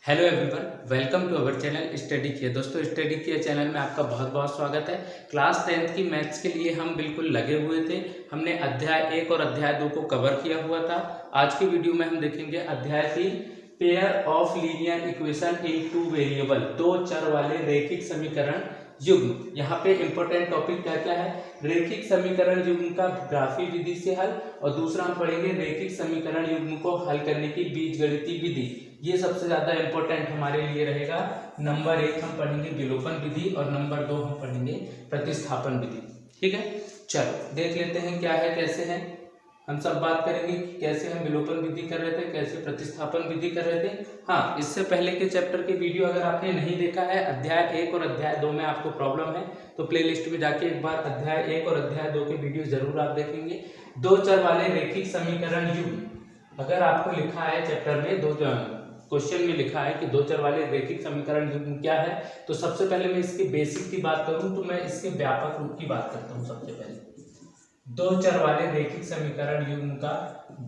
Hello everyone, welcome to our channel study किया। दोस्तों, study किया चैनल में आपका बहुत बहुत स्वागत है। क्लास 10th की मैथ्स के लिए हम बिल्कुल लगे हुए थे। हमने अध्याय 1 और अध्याय 2 को कवर किया हुआ था। आज की वीडियो में हम देखेंगे अध्याय 3, pair of linear equation in two variable, दो चर वाले रैखिक समीकरण युग्म। यहाँ पे इंपॉर्टेंट टॉपिक क्या क्या है? रैखिक समीकरण युग्म का ग्राफी विधि से हल, और दूसरा हम पढ़ेंगे रैखिक समीकरण युग्म को हल करने की बीजगणितीय विधि। ये सबसे ज्यादा इंपॉर्टेंट हमारे लिए रहेगा। नंबर 1 हम पढ़ेंगे विलोपन विधि और नंबर 2 हम पढ़ेंगे प्रतिस्थापन विधि। ठीक है, चलो देख लेते हैं क्या है, कैसे है। हम सब बात करेंगे कि कैसे हम विलोपन विधि कर रहे थे, कैसे प्रतिस्थापन विधि कर रहे थे। हाँ, इससे पहले के चैप्टर के वीडियो अगर आपने नहीं देखा है, अध्याय 1 और अध्याय 2 में आपको प्रॉब्लम है तो प्लेलिस्ट में जाके एक बार अध्याय 1 और अध्याय 2 के वीडियो जरूर आप देखेंगे। दो चर वाले रैखिक समीकरण युग्म, अगर आपको लिखा है चैप्टर में, दो क्वेश्चन में लिखा है कि दो चर वाले रैखिक समीकरण युग्म क्या है, तो सबसे पहले मैं इसके बेसिक की बात करूं तो मैं इसके व्यापक रूप की बात करता हूं। सबसे पहले दो चर वाले रैखिक समीकरण युग्म का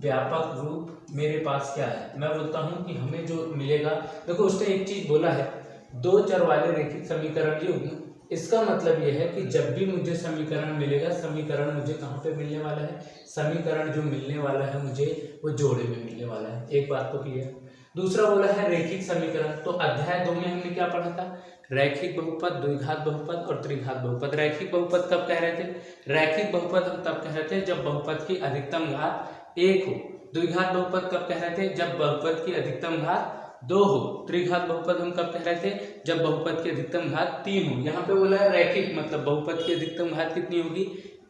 व्यापक रूप मेरे पास क्या है, मैं बोलता हूं कि हमें जो मिलेगा, देखो उसने एक चीज बोला है, दो चर वाले रैखिक समीकरण युग्म। इसका मतलब यह है कि जब भी मुझे समीकरण मिलेगा, समीकरण मुझे कहाँ पे मिलने वाला है? समीकरण जो मिलने वाला है मुझे, वो जोड़े में मिलने वाला है। एक बात तो क्लियर। दूसरा बोला है रैखिक समीकरण, तो अध्याय 2 में हमने क्या पढ़ा था? रैखिक बहुपद, द्विघात बहुपद और त्रिघात बहुपद। रैखिक बहुपद कब कह रहे थे? रैखिक बहुपद हम तब कह रहे थे जब बहुपद की अधिकतम घात 1 हो। द्विघात बहुपद कब कह रहे थे? जब बहुपद की अधिकतम घात 2 हो। त्रिघात बहुपद हम कब कह रहे थे? जब बहुपद की अधिकतम घात 3 हो। यहाँ पे बोला है रैखिक, मतलब बहुपद की अधिकतम घात कितनी होगी?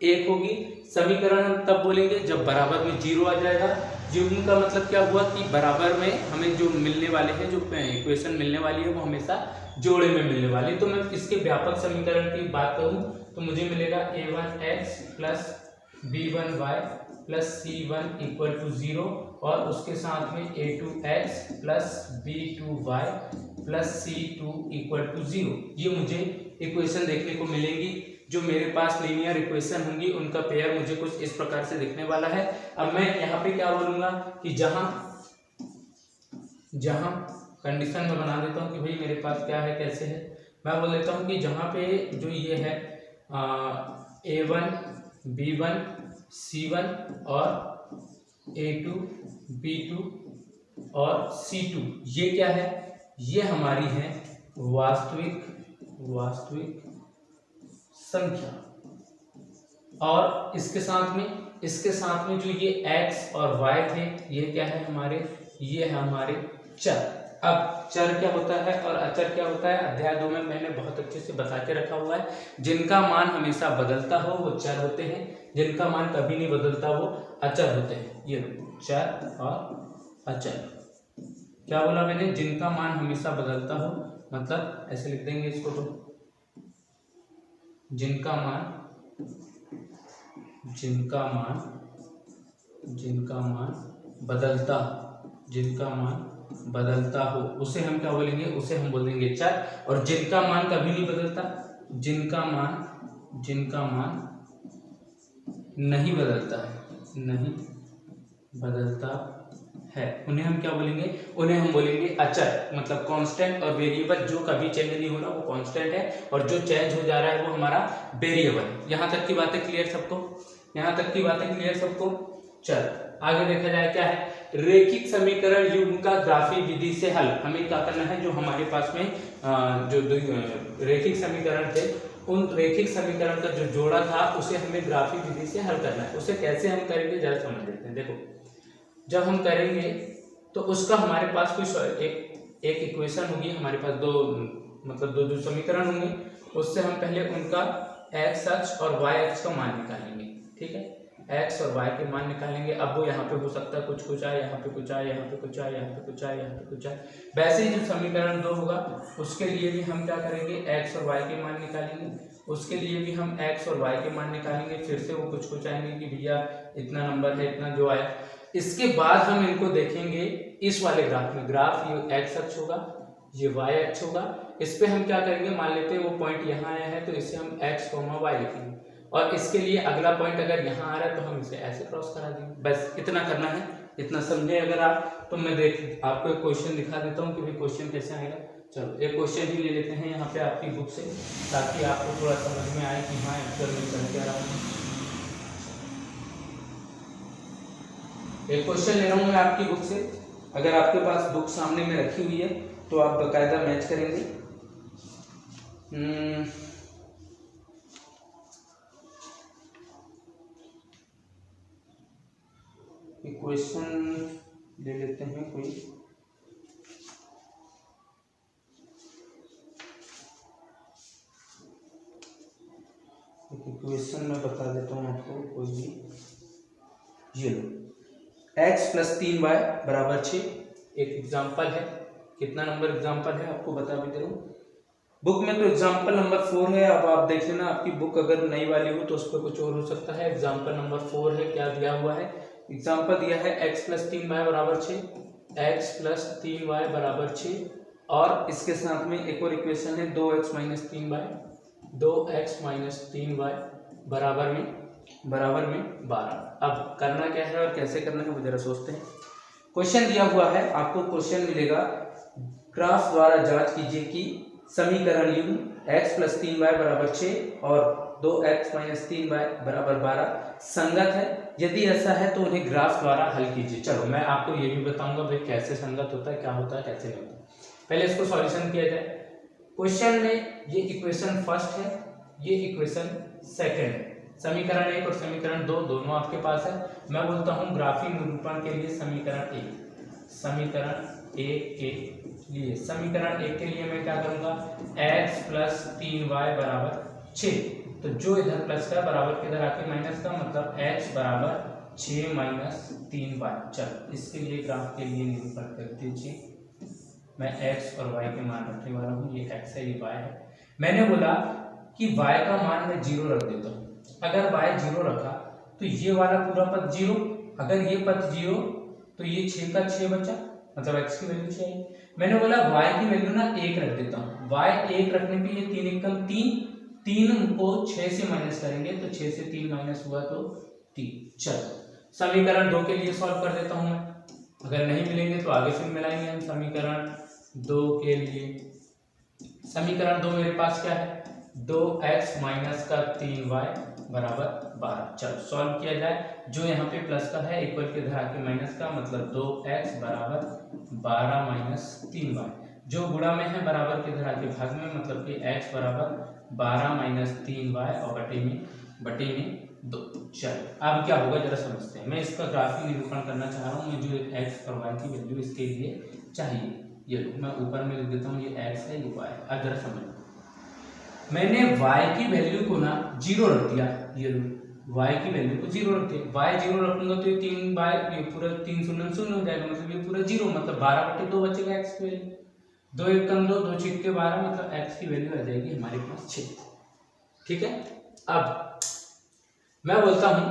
1 होगी। समीकरण हम तब बोलेंगे जब बराबर में 0 आ जाएगा। युग्म का मतलब क्या हुआ कि बराबर में हमें जो मिलने वाले हैं, जो इक्वेशन मिलने वाली है वो हमेशा जोड़े में मिलने वाली है। तो मैं इसके व्यापक समीकरण की बात करूं तो मुझे मिलेगा a1x plus b1y plus c1 equal to 0, और उसके साथ में a2x plus b2y plus c2 equal to 0। ये मुझे इक्वेशन देखने को मिलेंगी। जो मेरे पास लीनियर इक्वेशन होंगी उनका पेयर मुझे कुछ इस प्रकार से दिखने वाला है। अब मैं यहाँ पे क्या बोलूंगा कि जहां कंडीशन में बना देता हूँ कि भाई मेरे पास क्या है, कैसे है। मैं बोल देता हूँ कि जहां पे जो ये है a1 b1 c1 और a2 b2 और c2, ये क्या है? ये हमारी है वास्तविक संख्या। और इसके साथ में जो ये x और y थे, ये क्या है हमारे? ये है हमारे चर। अब चर क्या होता है और अचर क्या होता है, अध्याय 2 में मैंने बहुत अच्छे से बता के रखा हुआ है। जिनका मान हमेशा बदलता हो वो चर होते हैं, जिनका मान कभी नहीं बदलता वो अचर होते हैं। ये चर और अचर। क्या बोला मैंने? जिनका मान हमेशा बदलता हो, मतलब ऐसे लिख देंगे इसको, तो जिनका मान बदलता हो, उसे हम क्या बोलेंगे? उसे हम बोलेंगे चर। और जिनका मान कभी नहीं बदलता, जिनका मान नहीं बदलता है, उन्हें हम क्या बोलेंगे? उन्हें हम बोलेंगे अचर। मतलब कांस्टेंट और वेरिएबल, जो कभी चेंज नहीं हो रहा वो कांस्टेंट है, और जो चेंज हो जा रहा है वो हमारा वेरिएबल। यहाँ तक की बातें क्लियर सबको? चल आगे देखा जाए क्या है। रैखिक समीकरण युग्म का ग्राफी विधि से हल। हमें क्या करना है? जो हमारे पास में जो रैखिक समीकरण थे, उन रैखिक समीकरण का जो जोड़ा था उसे हमें ग्राफी विधि से हल करना है। उसे कैसे हम करेंगे जरा समझ लेते हैं। देखो, जब हम करेंगे तो उसका हमारे पास कोई एक इक्वेशन होगी, हमारे पास दो समीकरण होंगे। उससे हम पहले उनका x अक्ष और y अक्ष का मान निकालेंगे। ठीक है, x और y के मान निकालेंगे। अब वो यहाँ पे हो सकता है कुछ आए, यहाँ पे कुछ आए, यहाँ पे कुछ आए, यहाँ पे कुछ आए, यहाँ पे कुछ आए। वैसे ही जो समीकरण 2 होगा उसके लिए भी हम क्या करेंगे? x और y के मान निकालेंगे। उसके लिए भी हम x और y के मान निकालेंगे। फिर से वो कुछ आएंगे कि भैया इतना नंबर है, इतना जो आया। इसके बाद हम इनको देखेंगे इस वाले ग्राफ में। ग्राफ ये x अक्ष होगा, ये y अक्ष होगा। इस पे हम क्या करेंगे? मान लेते हैं वो पॉइंट यहाँ आया है तो इसे हम x, y लिखेंगे। और इसके लिए अगला पॉइंट अगर यहाँ आ रहा है तो हम इसे ऐसे क्रॉस करा देंगे। बस इतना करना है। इतना समझे अगर आप, तो मैं आपको एक क्वेश्चन दिखा देता हूँ कि भाई क्वेश्चन कैसे आएगा। चलो एक क्वेश्चन ही ले लेते हैं यहाँ पे आपकी बुक से, ताकि आपको थोड़ा समझ में आए कि हाँ एक्चुअल में चल क्या रहा है। एक क्वेश्चन ले रहा हूँ मैं आपकी बुक से, अगर आपके पास बुक सामने में रखी हुई है तो आप बकायदा मैच करेंगे। क्वेश्चन ले लेते हैं कोई, क्वेश्चन मैं बता देता हूँ आपको कोई भी। ये लो, x + 3y = 6 एक एग्जाम्पल है। कितना नंबर एग्जाम्पल है आपको बता भी दे रहा हूँ, बुक में तो एग्जाम्पल नंबर 4 है। अब आप देख लेना, आपकी बुक अगर नई वाली हो तो उस पर कुछ और हो सकता है। एग्जाम्पल नंबर 4 है, क्या दिया हुआ है, एग्जाम्पल दिया है x + 3y = 6, x + 3y = 6, और इसके साथ में एक और इक्वेशन है 2x - 3y, 2x - 3y बराबर में 12। अब करना क्या है और कैसे करना है वो जरा सोचते हैं। क्वेश्चन दिया हुआ है, आपको क्वेश्चन मिलेगा, ग्राफ द्वारा जांच कीजिए कि समीकरण युग्म x + 3y = 6 और 2x - 3y = 12 संगत है। यदि ऐसा है तो उन्हें ग्राफ द्वारा हल कीजिए। चलो मैं आपको ये भी बताऊंगा भाई कैसे संगत होता है, क्या होता है, कैसे नहीं होता। पहले इसको सॉल्यूशन किया जाए। क्वेश्चन में ये इक्वेशन फर्स्ट है, ये इक्वेशन सेकंड है, समीकरण 1 और समीकरण 2 दोनों आपके पास है। मैं बोलता हूँ ग्राफी निरूपण के लिए समीकरण 1, समीकरण 1 के लिए, समीकरण 1 के लिए मैं क्या करूंगा, x + 3y = 6, तो जो इधर प्लस का बराबर के इधर आके माइनस का, मतलब x = 6 - 3y। चलो इसके लिए ग्राफ के लिए निरूपण कर दीजिए। मैं x और y के मान रखने वाला हूँ, ये x है ये y है। मैंने बोला कि y का मान मैं 0 रख देता हूँ। अगर y 0 रखा तो ये वाला पूरा पद 0, अगर ये पद 0 तो ये 6 का 6 बचा, मतलब x की वैल्यू 6 है। मैंने बोला y की वैल्यू ना 1 रख देता हूँ। y 1 रखने पे ये 3 × 3, 3 को 6 से माइनस करेंगे तो 6 से 3 माइनस हुआ तो 3। चलो समीकरण 2 के लिए सॉल्व कर देता हूँ मैं, अगर नहीं मिलेंगे तो आगे फिर मिलाएंगे हम। समीकरण 2 के लिए, समीकरण 2 मेरे पास क्या है, 2x - 3y = 12। चलो सॉल्व किया जाए। जो यहाँ पे प्लस का है इक्वल के इधर आके माइनस का, मतलब 2x = 12 - 3y, जो गुणा में है बराबर के इधर आके भाग में, मतलब कि x = 12 - 3y और बटे में 2। चलो अब क्या होगा जरा समझते हैं। मैं इसका ग्राफिक निरूपण करना चाह रहा हूँ, मुझे x और y की वैल्यू इसके लिए चाहिए। ये मैं ऊपर में लिख देता हूँ, ये x है ये y है। अब जरा समझ, मैंने y की वैल्यू को ना 0 रख दिया, ये y की वैल्यू को 0 रख दिया। y 0 रखूंगा तो ये 3y, ये पूरा 3 शून्य शून्य हो जाएगा, मतलब ये पूरा 0, मतलब 12/2 बचेगा x की वैल्यू। 2 × 1 = 2, 2 × 6 = 12, मतलब x की वैल्यू आ जाएगी हमारे पास 6। ठीक है, अब मैं बोलता हूँ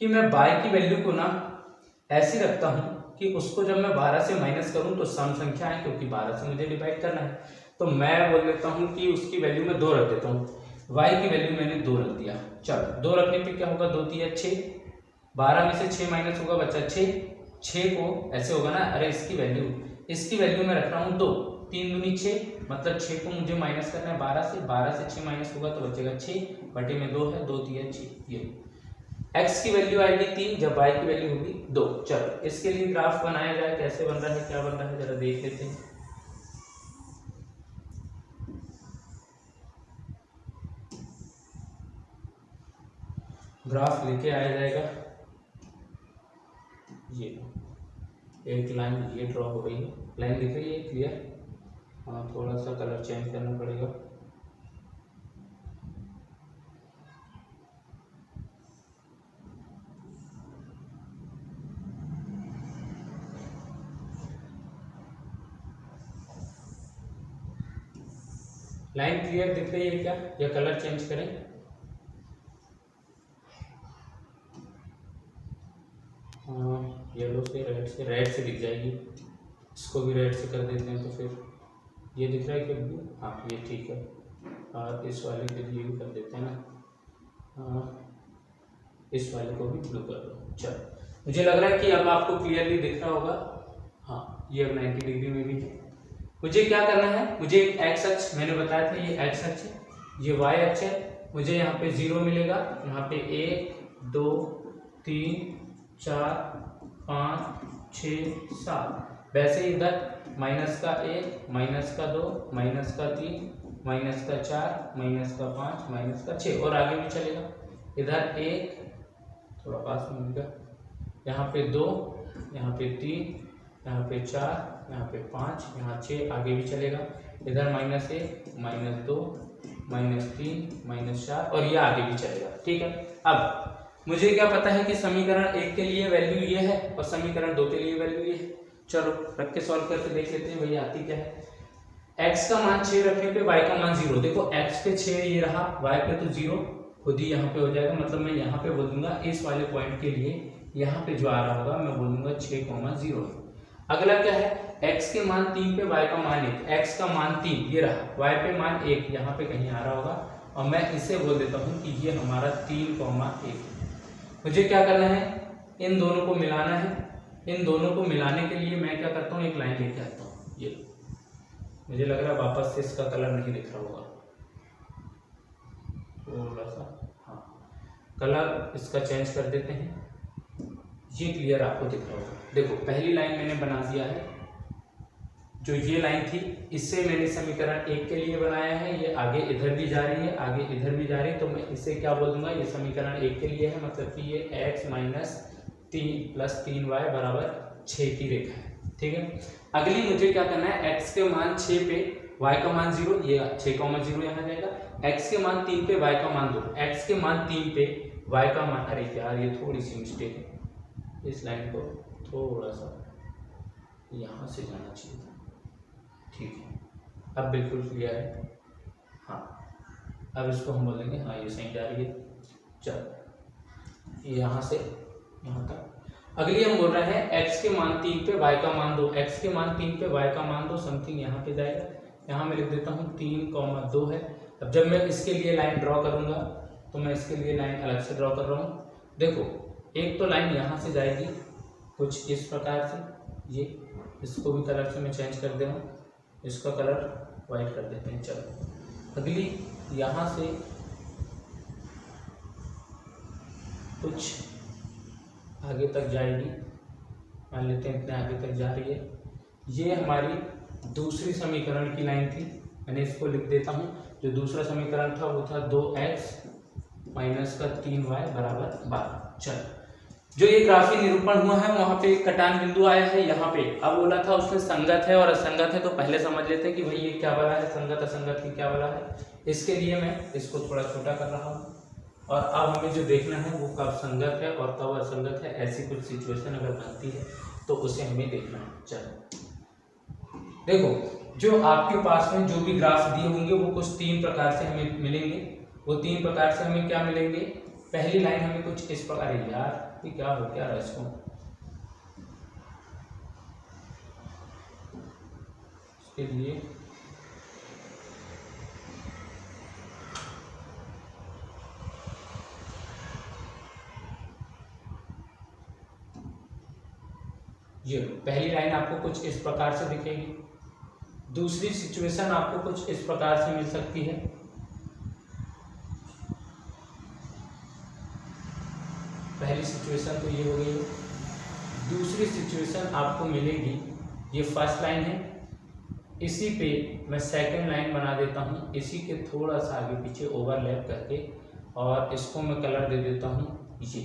कि मैं y की वैल्यू को ना ऐसी रखता हूँ कि उसको जब मैं 12 से माइनस करूँ तो सम संख्या है, क्योंकि 12 से मुझे डिवाइड करना है, तो मैं बोल देता हूँ कि उसकी वैल्यू मैं 2 रख देता हूँ। y की वैल्यू मैंने 2 रख दिया। चलो 2 रखने पे क्या होगा, 2 × 3 = 6, 12 में से 6 माइनस होगा, बचा 6। 6 को ऐसे होगा ना, अरे इसकी वैल्यू मैं रख रहा हूँ 2, 3 दूनी 6, मतलब 6 को मुझे माइनस करना है 12 से, 12 से 6 माइनस होगा तो बचेगा 6 बटे में 2 है, 2 × 3 = 6। ये x की वैल्यू आएगी 3 जब y की वैल्यू होगी 2। चलो इसके लिए ग्राफ बनाया जाए, कैसे बन रहा है क्या बन रहा है जरा देख लेते हैं। ग्राफ लेके आया जाएगा, ये एक लाइन ये ड्रॉ हो रही है, लाइन दिख रही है क्लियर। हाँ थोड़ा सा कलर चेंज करना पड़ेगा। लाइन क्लियर दिख रही है क्या, या कलर चेंज करें? हाँ येलो से रेड से दिख जाएगी, इसको भी रेड से कर देते हैं तो फिर ये दिख रहा है क्या ब्लू? हाँ ये ठीक है, और इस वाले के लिए भी कर देते हैं ना, हाँ इस वाले को भी ब्लू कर दो। चलो मुझे लग रहा है कि अब आपको क्लियरली दिख रहा होगा। हाँ, ये अब 90 डिग्री में भी है। मुझे क्या करना है, मुझे एक एक्स अक्ष मैंने बताया था, ये एक्स अक्ष है, ये वाई अक्ष है। मुझे यहाँ पे 0 मिलेगा, यहाँ पे 1 2 3 4 5 6 7। वैसे ही इधर माइनस का 1 माइनस का 2 माइनस का 3 माइनस का 4 माइनस का 5 माइनस का 6 और आगे भी चलेगा। इधर 1 थोड़ा पास में मिलेगा, यहाँ पे 2 यहाँ पे 3 यहाँ पे 4 यहाँ पे 5 यहाँ 6 आगे भी चलेगा। इधर -1 -2 -3 -4 और ये आगे भी चलेगा। ठीक है, अब मुझे क्या पता है कि समीकरण 1 के लिए वैल्यू ये है और समीकरण 2 के लिए वैल्यू ये है। चलो रख के सॉल्व करके देख लेते हैं भैया आती क्या है। x का मान 6 रखने पे y का मान 0। देखो x पे 6 ये रहा, y पे तो 0 खुद ही यहाँ पे हो जाएगा। मतलब मैं यहाँ पे बोल दूंगा इस वाले पॉइंट के लिए यहाँ पे जो आ रहा होगा मैं बोल दूंगा 6,0। अगला क्या है, x के मान 3 पे y का मान 1। x का मान 3 ये रहा, y पे मान 1 यहाँ पे कहीं आ रहा होगा और मैं इसे बोल देता हूँ कि ये हमारा 3,1। मुझे क्या करना है, इन दोनों को मिलाना है। इन दोनों को मिलाने के लिए मैं क्या करता हूँ, एक लाइन लेके आता हूँ। ये मुझे लग रहा है वापस से इसका कलर नहीं दिख रहा होगा थोड़ा सा, हाँ कलर इसका चेंज कर देते हैं, ये क्लियर आपको दिख रहा होगा। देखो पहली लाइन मैंने बना दिया है, जो ये लाइन थी इससे मैंने समीकरण 1 के लिए बनाया है। ये आगे इधर भी जा रही है, आगे इधर भी जा रही है, तो मैं इसे क्या बोल दूंगा, ये समीकरण 1 के लिए है। मतलब कि ये x - 3 + 3y = 6 की रेखा है। ठीक है, अगली मुझे क्या करना है, x के मान 6 पे y का मान 0, ये 6,0 यहाँ जाएगा। x के मान 3 पे y का मान 2, x के मान 3 पे y का मान, अरे यार ये थोड़ी सी मिस्टेक है, इस लाइन को थोड़ा सा यहाँ से जाना चाहिए था। ठीक है, अब बिल्कुल क्लियर है। हाँ, अब इसको हम बोलेंगे, हाँ ये सही जा रही है। चलो यहाँ से यहाँ तक। अगली हम बोल रहे हैं x के मान 3 पे y का मान 2, x के मान 3 पे y का मान 2 समथिंग यहाँ पे जाएगा। यहाँ मैं लिख देता हूँ 3,2 है। अब जब मैं इसके लिए लाइन ड्रॉ करूँगा तो मैं इसके लिए लाइन अलग से ड्रॉ कर रहा हूँ। देखो एक तो लाइन यहाँ से जाएगी कुछ इस प्रकार से, ये इसको भी कलर से मैं चेंज कर दे रहा हूँ, इसका कलर वाइट कर देते हैं। चलो अगली यहाँ से कुछ आगे तक जाएगी, मान लेते हैं इतने आगे तक जा रही है। ये हमारी दूसरी समीकरण की लाइन थी, मैंने इसको लिख देता हूँ। जो दूसरा समीकरण था वो था 2x - 3y = 12। चलो जो ये ग्राफी निरूपण हुआ है वहाँ पे एक कटान बिंदु आया है यहाँ पे। अब बोला था उसमें संगत है और असंगत है, तो पहले समझ लेते हैं कि भाई ये क्या वाला है, संगत असंगत की क्या वाला है। इसके लिए मैं इसको थोड़ा छोटा कर रहा हूँ और अब हमें जो देखना है वो कब संगत है और कब असंगत है। ऐसी कुछ सिचुएशन अगर बनती है तो उसे हमें देखना है। चलो देखो, जो आपके पास में जो भी ग्राफ दिए होंगे वो कुछ 3 प्रकार से हमें मिलेंगे। वो 3 प्रकार से हमें क्या मिलेंगे, पहली लाइन हमें कुछ इस प्रकार, यार ये क्या हो क्या रहा है इसको, इसके लिए ये पहली लाइन आपको कुछ इस प्रकार से दिखेगी। दूसरी सिचुएशन आपको कुछ इस प्रकार से मिल सकती है। पहली सिचुएशन तो ये हो गई। दूसरी सिचुएशन आपको मिलेगी, ये फर्स्ट लाइन है, इसी पे मैं सेकंड लाइन बना देता हूँ, इसी के थोड़ा सा आगे पीछे ओवरलैप करके, और इसको मैं कलर दे देता हूँ ये।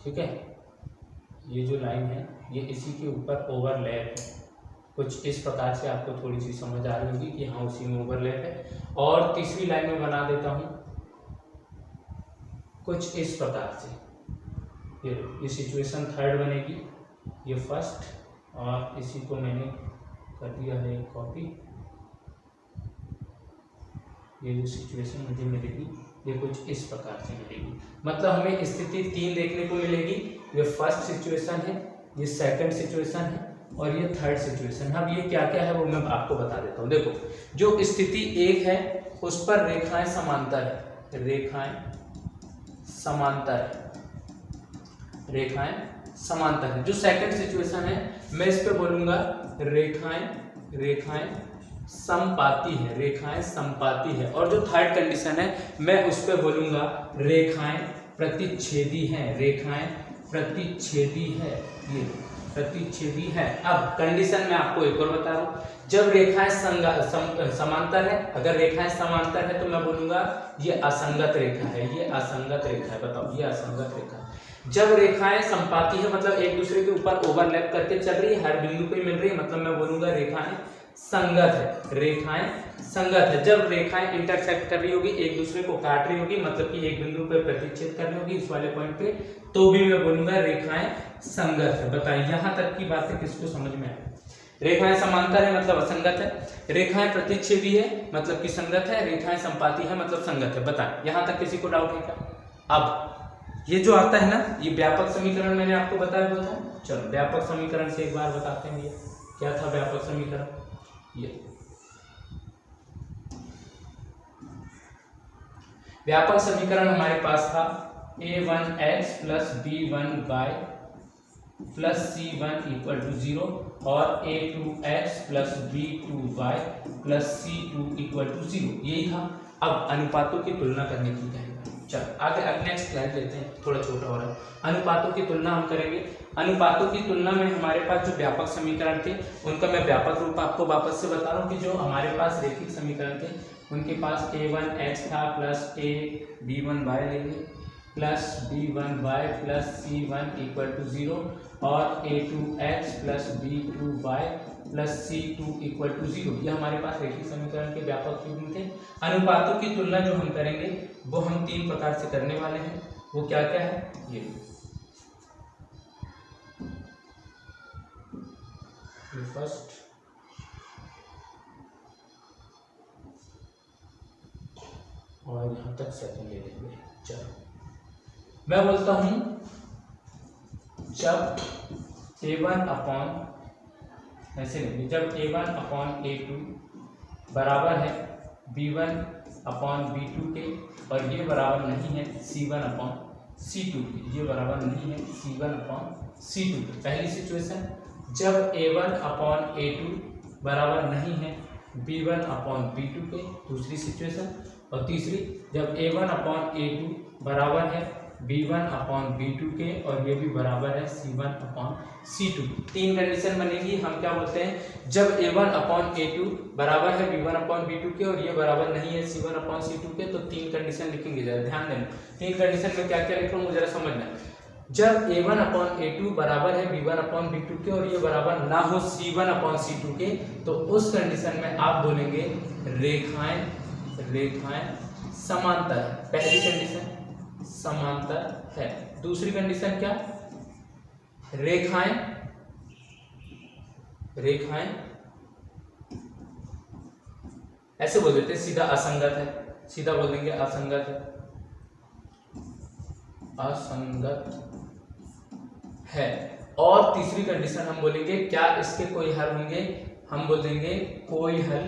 ठीक है, ये जो लाइन है ये इसी के ऊपर ओवरलैप है। कुछ इस प्रकार से आपको थोड़ी सी समझ आ रही होगी कि हाँ उसी में ओवरलैप है। और तीसरी लाइन में बना देता हूँ कुछ इस प्रकार से, ये सिचुएशन थर्ड बनेगी, ये फर्स्ट, और इसी को मैंने कर दिया है कॉपी। ये जो सिचुएशन मुझे मिलेगी ये कुछ इस प्रकार से मिलेगी। मतलब हमें स्थिति 3 देखने को मिलेगी। ये फर्स्ट सिचुएशन है, ये सेकंड सिचुएशन है और ये थर्ड सिचुएशन है। अब ये क्या क्या है वो मैं आपको बता देता हूँ। देखो, जो स्थिति 1 है उस पर रेखाएं समांतर है, रेखाएं समांतर है, रेखाएं समांतर है। जो सेकंड सिचुएशन है मैं इस पे बोलूंगा रेखाएं समपाती है, रेखाएं समपाती है। और जो थर्ड कंडीशन है मैं उस पे बोलूंगा रेखाएं प्रतिच्छेदी हैं, रेखाएं प्रतिच्छेदी है, ये प्रतिच्छेदी है। अब कंडीशन मैं आपको एक और बता रहा हूं, जब रेखाएं समांतर है, अगर रेखाएं समांतर है तो मैं बोलूंगा ये असंगत रेखा है, ये असंगत रेखा है। बताओ, ये असंगत रेखा है। जब रेखाएं समपाती है मतलब एक दूसरे के ऊपर ओवरलैप करके चल रही है, हर बिंदु पे मिल रही है, मतलब मैं बोलूंगा रेखाएं संगत है, रेखाएं संगत है। जब रेखाएं इंटरसेक्ट कर रही होगी, एक दूसरे को काट रही होगी, मतलब कि एक बिंदु पे प्रतिच्छेद कर रही होगी इस वाले पॉइंट पे, तो भी मैं बोलूंगा रेखाएं संगत है। बताइए यहां तक की बातें किसको समझ में आई? रेखाएं समांतर है मतलब असंगत है, रेखाएं प्रतिच्छेदी है मतलब कि संगत है, रेखाएं संपाती है मतलब संगत है। बताएं यहां तक किसी को डाउट है क्या? अब ये जो आता है ना, ये व्यापक समीकरण मैंने आपको बताया हुआ था। चलो व्यापक समीकरण से एक बार बताते हैं, ये क्या था व्यापक समीकरण? ये व्यापक समीकरण हमारे पास था a1x plus b1y plus c1 equal to 0 और a2x plus b2y plus c2 equal to 0, यही था। अब अनुपातों की तुलना करने की कहेगा। चलो आगे नेक्स्ट स्लाइड लेते हैं, थोड़ा छोटा हो रहा है। अनुपातों की तुलना हम करेंगे। अनुपातों की तुलना में हमारे पास जो व्यापक समीकरण थे उनका मैं व्यापक रूप आपको वापस से बता रहा हूँ कि जो हमारे पास रैखिक समीकरण थे उनके पास a1x था प्लस a b1y लेंगे plus b1y plus c1 equal to 0 और a2x plus b2y plus c2 equal to 0, ये हमारे पास रैखिक समीकरण के व्यापक रूप थे। अनुपातों की तुलना जो हम करेंगे वो हम 3 प्रकार से करने वाले हैं। वो क्या क्या है? ये फर्स्ट और यहां तक सेकंड ले लेंगे। चलो मैं बोलता हूं जब a1 अपॉन ऐसे लेंगे, जब a1 अपॉन a2 बराबर है b1 अपॉन b2 के और ये बराबर नहीं है c1 अपॉन c2 के, ये बराबर नहीं है c1 अपॉन c2 के। पहली सिचुएशन जब a1 अपॉन a2 बराबर नहीं है b1 अपॉन b2 के, दूसरी सिचुएशन। और तीसरी जब a1 अपॉन a2 बराबर है b1 अपॉन b2 के और ये भी बराबर है c1 अपॉन c2। 3 कंडीशन बनेगी। हम क्या बोलते हैं, जब a1 अपॉन a2 बराबर है b1 अपॉन b2 के और ये बराबर नहीं है c1 अपॉन c2 के, तो 3 कंडीशन लिखेंगे। जरा ध्यान देना 3 कंडीशन में क्या क्या लिख रहा हूँ जरा समझना। जब a1 अपॉन a2 बराबर है b1 अपॉन b2 के और ये बराबर ना हो c1 अपॉन c2 के, तो उस कंडीशन में आप बोलेंगे रेखाएं समांतर है। पहली कंडीशन समांतर है। दूसरी कंडीशन क्या? रेखाएं ऐसे बोल देते सीधा असंगत है, सीधा बोल देंगे असंगत है, असंगत है। और तीसरी कंडीशन हम बोलेंगे क्या इसके कोई हल होंगे? हम बोल देंगे कोई हल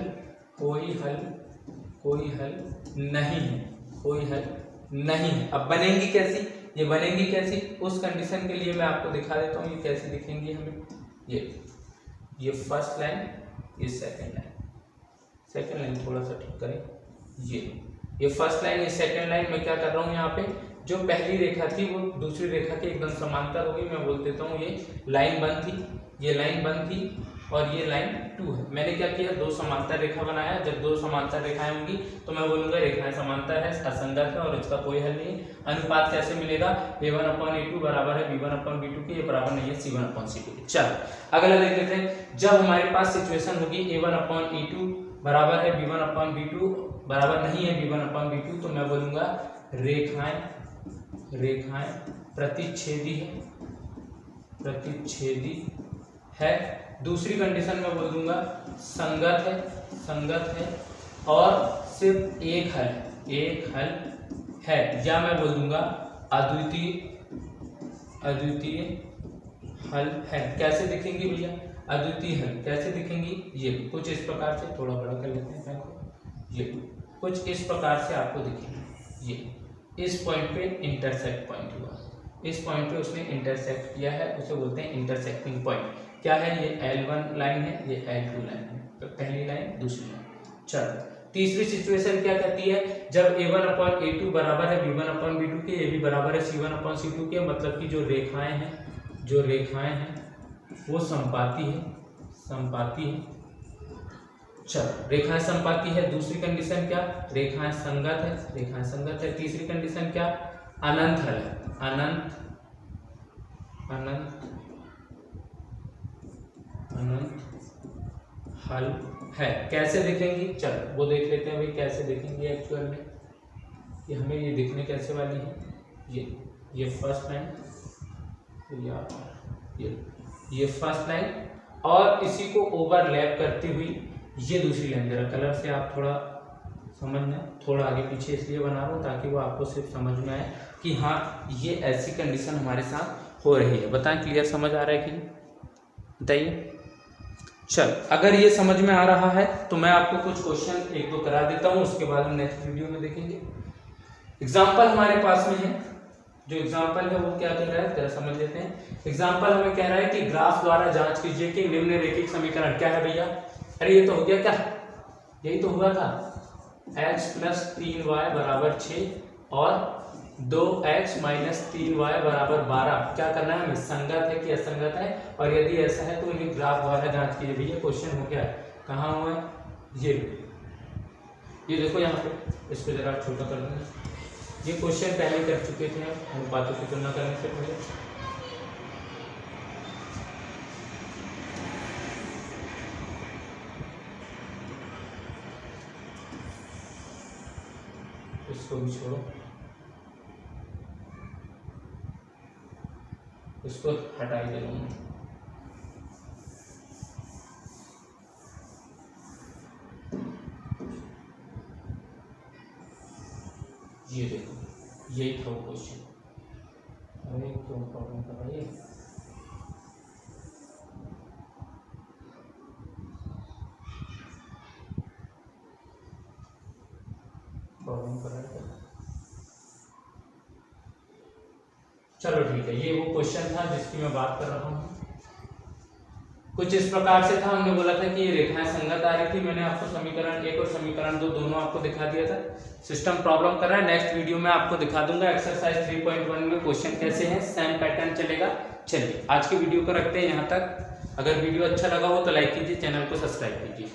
नहीं है, कोई हल नहीं है। अब बनेंगी कैसी? ये बनेंगी कैसी? उस कंडीशन के लिए मैं आपको दिखा देता हूँ ये कैसे दिखेंगी हमें। ये फर्स्ट लाइन, ये सेकंड लाइन थोड़ा सा ठीक करें। ये फर्स्ट लाइन, ये सेकंड लाइन। मैं क्या कर रहा हूँ यहाँ पे, जो पहली रेखा थी वो दूसरी रेखा के एकदम समांतर होगी। मैं बोल देता हूँ ये लाइन 1 थी, ये लाइन 1 थी और ये लाइन 2 है। मैंने क्या किया, 2 समांतर रेखा बनाया। जब 2 समांतर रेखाएं होंगी तो मैं बोलूंगा रेखाएं समांतर है, असंगत है और इसका कोई हल नहीं। अनुपात कैसे मिलेगा? a1 अपॉन a2 बराबर है b1 अपॉन b2 के, ये बराबर नहीं है c1 अपॉन c2 के। चलो अगला देख लेते हैं। जब हमारे पास सिचुएशन होगी a1 अपॉन a2 बराबर है b1 अपॉन b2 बराबर नहीं है b1 अपॉन b2, तो मैं बोलूंगा रेखाएं प्रतिच्छेदी है। दूसरी कंडीशन में बोल दूंगा संगत है और सिर्फ एक हल है, या मैं बोल दूंगा अद्वितीय हल है। कैसे दिखेंगी भैया अद्वितीय हल? कैसे दिखेंगी? ये कुछ इस प्रकार से, थोड़ा बड़ा कर लेते हैं, ये कुछ इस प्रकार से आपको दिखेंगे। ये इस पॉइंट पे इंटरसेक्ट पॉइंट हुआ, इस पॉइंट पे उसने इंटरसेक्ट किया है, उसे बोलते हैं इंटरसेक्टिंग पॉइंट। क्या है, ये L1 लाइन है, ये L2 लाइन है, तो पहली लाइन दूसरी लाइन। चलो तीसरी सिचुएशन क्या कहती है, जब A1/A2 बराबर है B1/B2 के, ये भी बराबर है C1/C2 के, मतलब कि जो रेखाएं हैं वो संपाती है। चलो रेखाएं संपाती है। दूसरी कंडीशन क्या, रेखाएं संगत है। तीसरी कंडीशन क्या, अनंत हल है, अनंत हल है। कैसे देखेंगे, चलो वो देख लेते हैं भाई, कैसे देखेंगे एक्चुअल में। कि हमें ये दिखने कैसे वाली है, ये फर्स्ट लाइन, ये फर्स्ट लाइन, और इसी को ओवरलैप करती हुई ये दूसरी लाइन। जरा कलर से आप थोड़ा समझना, थोड़ा आगे पीछे इसलिए बना रहा हूँ ताकि वो आपको सिर्फ समझ में आए कि हाँ ये ऐसी कंडीशन हमारे साथ हो रही है। बताएं क्लियर समझ आ रहा है कि बताइए। चल अगर ये समझ में आ रहा है तो मैं आपको कुछ क्वेश्चन एक दो करा देता हूँ, उसके बाद हम नेक्स्ट वीडियो में देखेंगे। एग्जाम्पल हमारे पास में है, जो एग्जाम्पल है वो क्या कह रहा है जरा समझ लेते हैं। एग्जाम्पल हमें कह रहा है कि ग्राफ द्वारा जांच कीजिए कि निम्नलिखित समीकरण क्या है भैया। अरे ये तो हो गया, क्या यही तो हुआ था, x + 3y = 6 और 2x - 3y = 12। क्या करना है हमें, संगत है कि असंगत है, और यदि ऐसा है तो इन्हें ग्राफ द्वारा जांच कीजिए। भैया क्वेश्चन हो गया है, कहाँ हुआ है, ये देखो यहाँ पे, इसको जरा छोटा कर देना। ये क्वेश्चन पहले कर चुके थे अनुपातों की तुलना करने से पहले। इसको भी छोड़ो, इसको हटा ही दे रहा हूँ। ये देखो यही था वो क्वेश्चन। अरे क्यों प्रॉब्लम कर रही है, प्रॉब्लम कर रहा है। चलो ठीक है, ये वो क्वेश्चन था जिसकी मैं बात कर रहा हूँ। कुछ इस प्रकार से था, हमने बोला था कि ये रेखाएं संगत आ रही थी। मैंने आपको समीकरण 1 और समीकरण 2 दोनों आपको दिखा दिया था। सिस्टम प्रॉब्लम कर रहा है, नेक्स्ट वीडियो में आपको दिखा दूंगा एक्सरसाइज 3.1 में क्वेश्चन कैसे हैं, सेम पैटर्न चलेगा। चलिए आज की वीडियो को रखते हैं यहाँ तक। अगर वीडियो अच्छा लगा हो तो लाइक कीजिए, चैनल को सब्सक्राइब कीजिए।